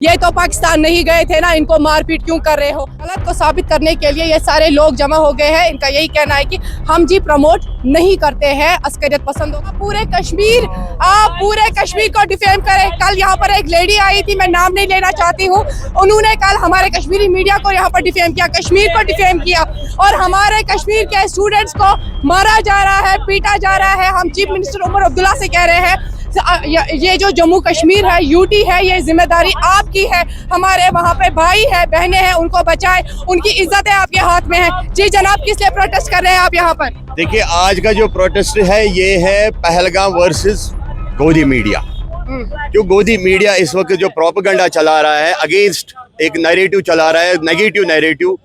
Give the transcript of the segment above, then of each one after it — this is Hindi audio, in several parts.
ये तो पाकिस्तान नहीं गए थे ना, इनको मारपीट क्यों कर रहे हो? गलत को साबित करने के लिए ये सारे लोग जमा हो गए हैं। इनका यही कहना है कि हम जी प्रमोट नहीं करते हैं अस्करियत पसंदों का। पूरे कश्मीर, आप पूरे कश्मीर को डिफेम करें। कल यहाँ पर एक लेडी आई थी, मैं नाम नहीं लेना चाहती हूँ, उन्होंने कल हमारे कश्मीरी मीडिया को यहाँ पर डिफेम किया, कश्मीर को डिफेम किया और हमारे कश्मीर के स्टूडेंट्स को मारा जा रहा है, पीटा जा रहा है। हम चीफ मिनिस्टर उमर अब्दुल्ला से कह रहे हैं ये जो जम्मू कश्मीर है, यूटी है, ये जिम्मेदारी आपकी है। हमारे वहाँ पे भाई है, बहनें हैं, उनको बचाएं, उनकी इज्जत है आपके हाथ में है। जी जनाब, किस लिए प्रोटेस्ट कर रहे हैं आप यहाँ पर? देखिए, आज का जो प्रोटेस्ट है ये है पहलगाम वर्सेस गोदी मीडिया। जो गोदी मीडिया इस वक्त जो प्रोपेगेंडा चला रहा है, अगेंस्ट एक नैरेटिव चला रहा है, नेगेटिव नैरेटिव,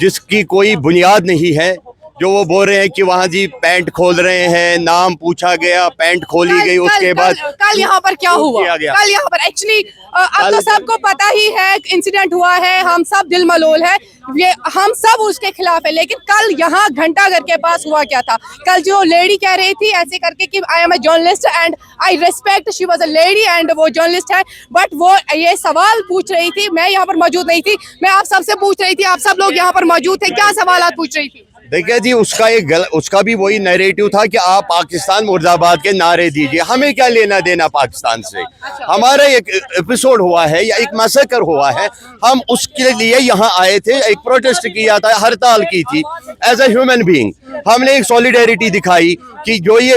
जिसकी कोई बुनियाद नहीं है। जो वो बोल रहे हैं कि वहाँ जी पैंट खोल रहे हैं, नाम पूछा गया, पैंट खोली गई, उसके बाद कल यहाँ पर क्या हुआ? कल यहाँ पर एक्चुअली अब तो सबको पता ही है, इंसिडेंट हुआ है, हम सब दिल मलोल है, ये हम सब उसके खिलाफ है। लेकिन कल यहाँ घंटाघर के पास हुआ क्या था? कल जो लेडी कह रही थी ऐसे करके कि I am a journalist and I respect, she was a lady and वो जर्नलिस्ट है, बट वो ये सवाल पूछ रही थी। मैं यहाँ पर मौजूद नहीं थी, मैं आप सबसे पूछ रही थी, आप सब लोग यहाँ पर मौजूद थे, क्या सवाल पूछ रही थी? देखिए जी, उसका भी वही नैरेटिव था कि आप पाकिस्तान मुर्दाबाद के नारे दीजिए, हमें क्या लेना देना पाकिस्तान से। हमारा एक एपिसोड हुआ है या एक मैसेकर हुआ है, हम उसके लिए यहाँ आए थे, एक प्रोटेस्ट किया था, हड़ताल की थी। एज ए ह्यूमन बीइंग हमने एक सॉलिडेरिटी दिखाई कि जो ये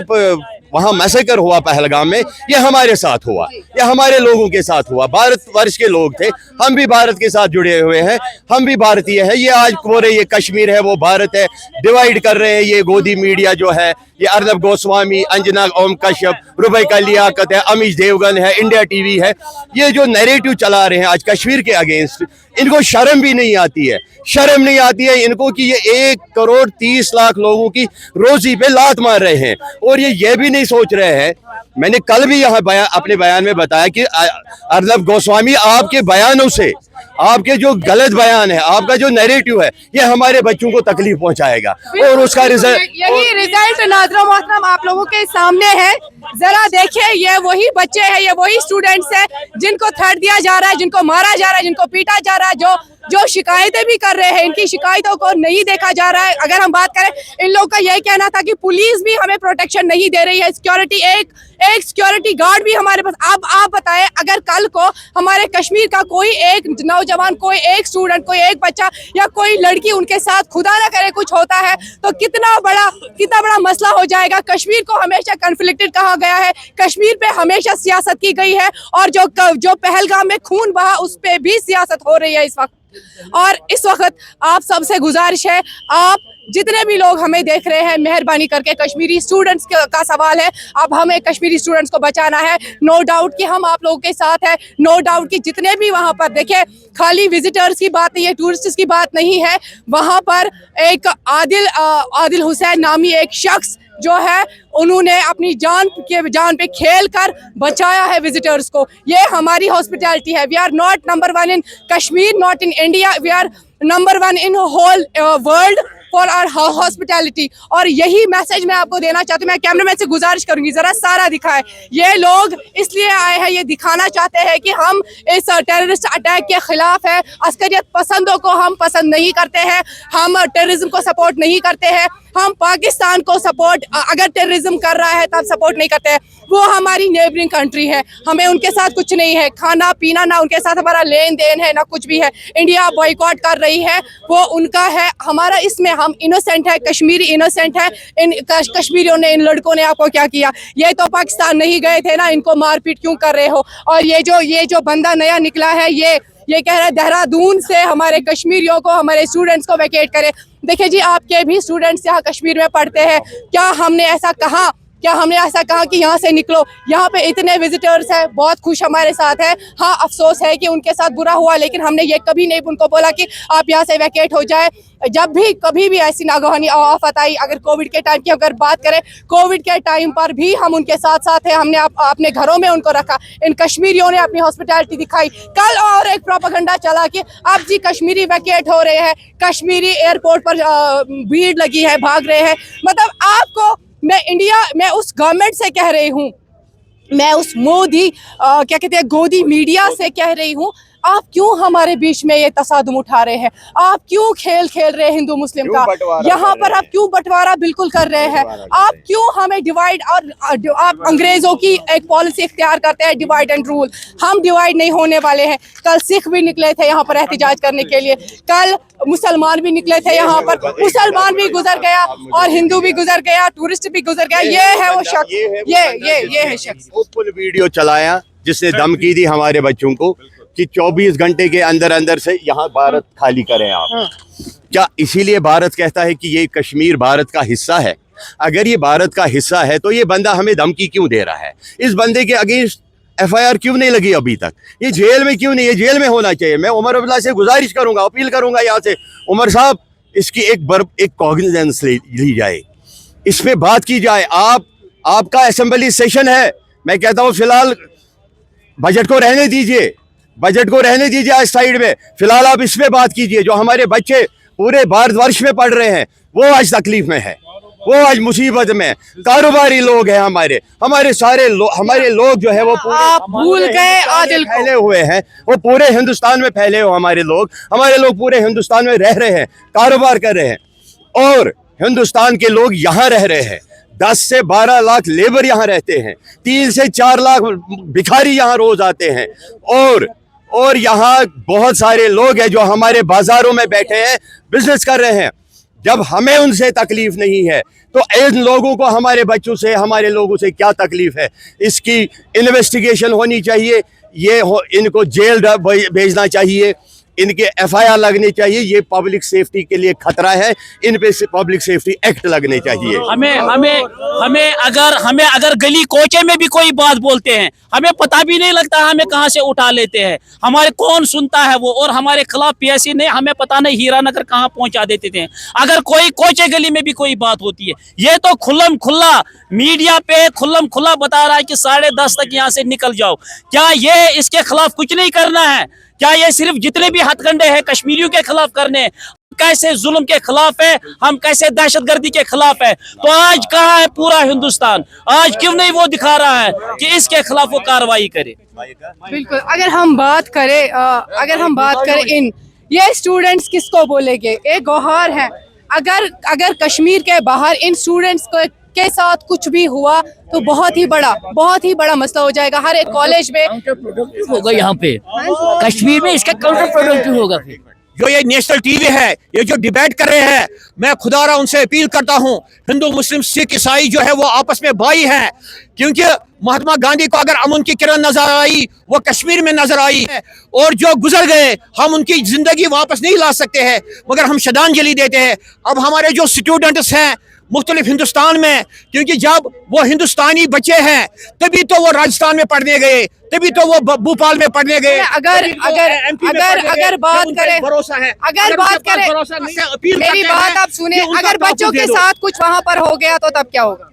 वहाँ मैसेकर हुआ पहलगाम में, ये हमारे साथ हुआ, ये हमारे लोगों के साथ हुआ। भारत वर्ष के लोग थे, हम भी भारत के साथ जुड़े हुए हैं, हम भी भारतीय हैं। ये आज बोल रहे ये कश्मीर है, वो भारत है, डिवाइड कर रहे हैं ये गोदी मीडिया जो है, ये अर्नब गोस्वामी, अंजना ओम कश्यप, रुबैका लियाकत है, अमीश देवगन है, इंडिया टीवी है, ये जो नैरेटिव चला रहे हैं आज कश्मीर के अगेंस्ट, इनको शर्म भी नहीं आती है, शर्म नहीं आती है इनको कि ये 1,30,00,000 लोगों की रोजी पे लात मार रहे हैं। और ये भी नहीं सोच रहे हैं, मैंने कल भी यहाँ अपने बयान में बताया कि अर्नब गोस्वामी, आपके बयानों से, आपके जो गलत बयान है, आपका जो नैरेटिव है, ये हमारे बच्चों को तकलीफ पहुंचाएगा और उसका रिजल्ट, यही रिजल्ट नाज़रीन मोहतरम आप लोगों के सामने है। जरा देखिए, ये वही बच्चे हैं, ये वही स्टूडेंट्स हैं जिनको थ्रेट दिया जा रहा है, जिनको मारा जा रहा है, जिनको पीटा जा रहा है, जो शिकायतें भी कर रहे हैं, इनकी शिकायतों को नहीं देखा जा रहा है। अगर हम बात करें, इन लोगों का यही कहना था कि पुलिस भी हमें प्रोटेक्शन नहीं दे रही है, सिक्योरिटी एक सिक्योरिटी गार्ड भी हमारे पास। अब आप बताएं, अगर कल को हमारे कश्मीर का कोई एक नौजवान, कोई एक स्टूडेंट, कोई एक बच्चा या कोई लड़की उनके साथ खुदा ना करे कुछ होता है, तो कितना बड़ा मसला हो जाएगा। कश्मीर को हमेशा कन्फ्लिक्टेड कहा गया है, कश्मीर पे हमेशा सियासत की गई है और जो पहलगाम में खून बहा उस पे भी सियासत हो रही है इस वक्त। और इस वक्त आप सबसे गुजारिश है, आप जितने भी लोग हमें देख रहे हैं, मेहरबानी करके कश्मीरी स्टूडेंट्स का सवाल है, अब हमें कश्मीरी स्टूडेंट्स को बचाना है। नो डाउट कि हम आप लोगों के साथ है, नो डाउट कि जितने भी वहाँ पर देखिए, खाली विजिटर्स की बात नहीं है, टूरिस्ट की बात नहीं है, वहाँ पर एक आदिल हुसैन नामी एक शख्स जो है, उन्होंने अपनी जान पे खेल कर बचाया है विजिटर्स को। ये हमारी हॉस्पिटैलिटी है। We are not number 1 in Kashmir, not in India, we are number 1 in whole world for our hospitality. और यही मैसेज मैं आपको देना चाहती हूँ। मैं कैमरामैन से गुजारिश करूंगी, जरा सारा दिखाएं। ये लोग इसलिए आए हैं, ये दिखाना चाहते हैं कि हम इस टेररिस्ट अटैक के खिलाफ है, अस्करियत पसंदों को हम पसंद नहीं करते हैं, हम टेररिज्म को सपोर्ट नहीं करते हैं, हम पाकिस्तान को सपोर्ट, अगर टेररिज्म कर रहा है तब सपोर्ट नहीं करते हैं। वो हमारी नेबरिंग कंट्री है, हमें उनके साथ कुछ नहीं है, खाना पीना ना उनके साथ हमारा लेन देन है, ना कुछ भी है। इंडिया बॉयकॉट कर रही है, वो उनका है, हमारा इसमें हम इनोसेंट है, कश्मीरी इनोसेंट है। इन कश्मीरियों ने, इन लड़कों ने आपको क्या किया? ये तो पाकिस्तान नहीं गए थे ना, इनको मारपीट क्यों कर रहे हो? और ये जो बंदा नया निकला है, ये कह रहा है देहरादून से हमारे कश्मीरियों को, हमारे स्टूडेंट्स को वैकेट करे। देखिए जी, आपके भी स्टूडेंट्स यहाँ कश्मीर में पढ़ते हैं, क्या हमने ऐसा कहा कि यहाँ से निकलो? यहाँ पे इतने विजिटर्स हैं, बहुत खुश हमारे साथ है। हाँ, अफसोस है कि उनके साथ बुरा हुआ, लेकिन हमने ये कभी नहीं उनको बोला कि आप यहाँ से वैकेट हो जाए। जब भी कभी भी ऐसी नागवानी आफत आई, अगर कोविड के टाइम की अगर बात करें, कोविड के टाइम पर भी हम उनके साथ है, हमने अपने घरों में उनको रखा। इन कश्मीरियों ने अपनी हॉस्पिटैलिटी दिखाई। कल और एक प्रोपेगेंडा चला कि अब जी कश्मीरी वैकेट हो रहे हैं, कश्मीरी एयरपोर्ट पर भीड़ लगी है, भाग रहे हैं। मतलब आपको मैं उस गवर्नमेंट से कह रही हूँ, मैं उस मोदी क्या कहते हैं गोदी मीडिया से कह रही हूँ, आप क्यों हमारे बीच में ये तसादुम उठा रहे हैं? आप क्यों खेल खेल रहे हैं हिंदू मुस्लिम का? यहाँ पर आप क्यों बंटवारा बिल्कुल कर रहे हैं? आप क्यों हमें डिवाइड और आप अंग्रेजों की एक पॉलिसी इख्तियार करते हैं, डिवाइड एंड रूल। हम डिवाइड नहीं होने वाले हैं। कल सिख भी निकले थे यहाँ पर एहतिजाज करने के लिए, कल मुसलमान भी निकले थे यहाँ पर, मुसलमान भी गुजर गया और हिंदू भी गुजर गया, टूरिस्ट भी गुजर गया। ये है वो शख्स, ये है शख्स। फुल वीडियो चलाया जिसने धमकी दी हमारे बच्चों को कि 24 घंटे के अंदर अंदर से यहाँ भारत खाली करें आप। क्या इसीलिए भारत कहता है कि ये कश्मीर भारत का हिस्सा है? अगर ये भारत का हिस्सा है तो ये बंदा हमें धमकी क्यों दे रहा है? इस बंदे के अगेंस्ट FIR क्यों नहीं लगी अभी तक? ये जेल में क्यों नहीं? ये जेल में होना चाहिए। मैं उमर अब्दुल्ला से गुजारिश करूंगा, अपील करूंगा यहाँ से, उमर साहब इसकी एक कॉग्निजेंस ली जाए, इस पे बात की जाए। आपका असेंबली सेशन है, मैं कहता हूँ फिलहाल बजट को रहने दीजिए, बजट को रहने दीजिए आज साइड में। फिलहाल आप इस पे बात कीजिए। जो हमारे बच्चे पूरे भारतवर्ष में पढ़ रहे हैं वो आज तकलीफ में है, वो आज मुसीबत में। कारोबारी लोग हैं हमारे सारे हमारे लोग जो है वो आप भूल गए आदिल को। फैले हुए हैं, वो पूरे हिंदुस्तान में फैले हुए हमारे लोग पूरे हिंदुस्तान में रह रहे हैं, कारोबार कर रहे हैं, और हिंदुस्तान के लोग यहाँ रह रहे हैं। 10 से 12 लाख लेबर यहाँ रहते हैं, 3 से 4 लाख भिखारी यहाँ रोज आते हैं, और यहाँ बहुत सारे लोग हैं जो हमारे बाजारों में बैठे हैं, बिजनेस कर रहे हैं। जब हमें उनसे तकलीफ नहीं है तो इन लोगों को, हमारे बच्चों से, हमारे लोगों से क्या तकलीफ है? इसकी इन्वेस्टिगेशन होनी चाहिए, इनको जेल भेजना चाहिए, इनके FIR लगने चाहिए। ये पब्लिक सेफ्टी के लिए खतरा है, इन पे पब्लिक सेफ्टी एक्ट लगने चाहिए। हमें अगर गली कोचे में भी कोई बात बोलते हैं, हमें पता भी नहीं लगता हमें कहां से उठा लेते हैं। हमारे कौन सुनता है वो, और हमारे खिलाफ PSC ने हमें पता नहीं हीरानगर कहां पहुंचा देते थे। अगर कोई कोचे गली में भी कोई बात होती है, ये तो खुल्लम खुल्ला मीडिया पे खुल्लम खुल्ला बता रहा है कि 10:30 तक यहाँ से निकल जाओ। क्या ये इसके खिलाफ कुछ नहीं करना है? क्या ये सिर्फ जितने भी हथकंडे हैं कश्मीरियों के खिलाफ करने, कैसे जुल्म के खिलाफ है, हम कैसे दहशतगर्दी के खिलाफ है? तो आज कहाँ है पूरा हिंदुस्तान? आज क्यों नहीं वो दिखा रहा है कि इसके खिलाफ वो कार्रवाई करे? बिल्कुल, अगर हम बात करें इन ये स्टूडेंट्स किसको बोलेंगे? एक गौहार है। अगर कश्मीर के बाहर इन स्टूडेंट्स के साथ कुछ भी हुआ तो बहुत ही बड़ा मसला हो जाएगा। हर एक कॉलेज में होगा, यहाँ पे कश्मीर में इसका काउंटर प्रोडक्टिव होगा। फिर जो ये नेशनल टीवी है, ये जो डिबेट कर रहे हैं, मैं खुदारा उनसे अपील करता हूँ, हिंदू मुस्लिम सिख ईसाई जो है वो आपस में भाई हैं। क्योंकि महात्मा गांधी को अगर अमन की किरण नजर आई, वो कश्मीर में नजर आई है, और जो गुजर गए हम उनकी जिंदगी वापस नहीं ला सकते हैं, मगर हम श्रद्धांजलि देते हैं। अब हमारे जो स्टूडेंट्स हैं मुख्तलिफ हिंदुस्तान में, क्योंकि जब वो हिंदुस्तानी बच्चे हैं तभी तो वो राजस्थान में पढ़ने गए, तभी तो वो भोपाल में पढ़ने गए। अगर बात करें मेरी बात आप सुने, अगर बच्चों के साथ कुछ वहाँ पर हो गया तो तब क्या होगा?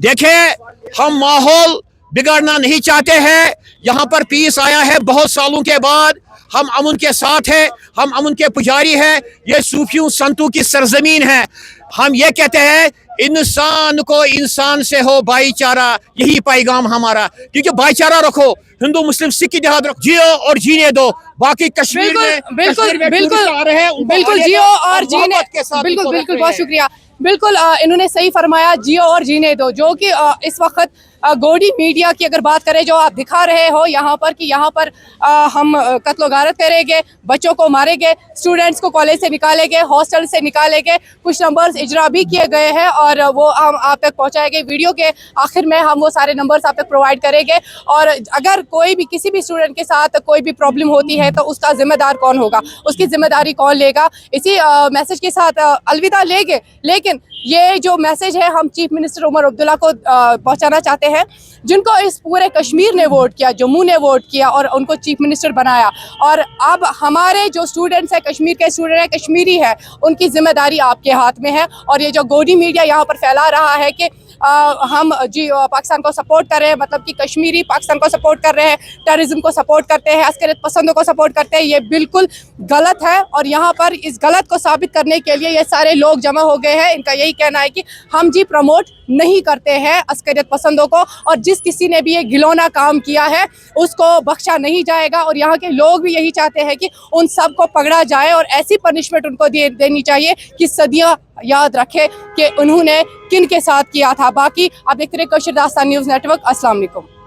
देखें, हम माहौल बिगाड़ना नहीं चाहते हैं। यहाँ पर पीस आया है बहुत सालों के बाद, हम अमन के साथ हैं, हम अमन के पुजारी हैं। ये सूफियों संतों की सरजमीन है। हम ये कहते हैं इंसान को इंसान से हो भाईचारा, यही पैगाम हमारा। क्योंकि भाईचारा रखो, हिंदू मुस्लिम सिख की देहात रखो, जियो और जीने दो। बाकी कश्मीर में बिल्कुल जियो और जीने, बिल्कुल बहुत शुक्रिया। बिल्कुल इन्होंने सही फरमाया, जियो और जीने दो। जो कि इस वक्त गोडी मीडिया की अगर बात करें, जो आप दिखा रहे हो यहाँ पर कि यहाँ पर हम कत्लो गारत करेंगे, बच्चों को मारेंगे, स्टूडेंट्स को कॉलेज से निकालेंगे, हॉस्टल से निकालेंगे। कुछ नंबर्स इजरा भी किए गए हैं और वो हम आप तक पहुँचाएंगे। वीडियो के आखिर में हम वो सारे नंबर्स आप तक प्रोवाइड करेंगे। और अगर कोई भी किसी भी स्टूडेंट के साथ कोई भी प्रॉब्लम होती है तो उसका जिम्मेदार कौन होगा, उसकी जिम्मेदारी कौन लेगा? इसी मैसेज के साथ अलविदा लेंगे। लेकिन ये जो मैसेज है हम चीफ मिनिस्टर उमर अब्दुल्ला को पहुंचाना चाहते हैं, जिनको इस पूरे कश्मीर ने वोट किया, जम्मू ने वोट किया और उनको चीफ मिनिस्टर बनाया। और अब हमारे जो स्टूडेंट्स हैं, कश्मीर के स्टूडेंट हैं, कश्मीरी है, उनकी जिम्मेदारी आपके हाथ में है। और ये जो गोडी मीडिया यहाँ पर फैला रहा है कि हम जी पाकिस्तान को सपोर्ट कर रहे हैं, मतलब कि कश्मीरी पाकिस्तान को सपोर्ट कर रहे हैं, टेररिज्म को सपोर्ट करते हैं, अस्करियत पसंदों को सपोर्ट करते हैं, ये बिल्कुल गलत है। और यहाँ पर इस गलत को साबित करने के लिए ये सारे लोग जमा हो गए हैं। इनका यही कहना है कि हम जी प्रमोट नहीं करते हैं अस्करियत पसंदों को, और जिस किसी ने भी ये घिनौना काम किया है उसको बख्शा नहीं जाएगा। और यहाँ के लोग भी यही चाहते हैं कि उन सब को पकड़ा जाए और ऐसी पनिशमेंट उनको देनी चाहिए कि सदियां याद रखे कि उन्होंने किन के साथ किया था। बाकी आप देखते रहे कौशल दास्तान न्यूज़ नेटवर्क। अस्सलाम वालेकुम।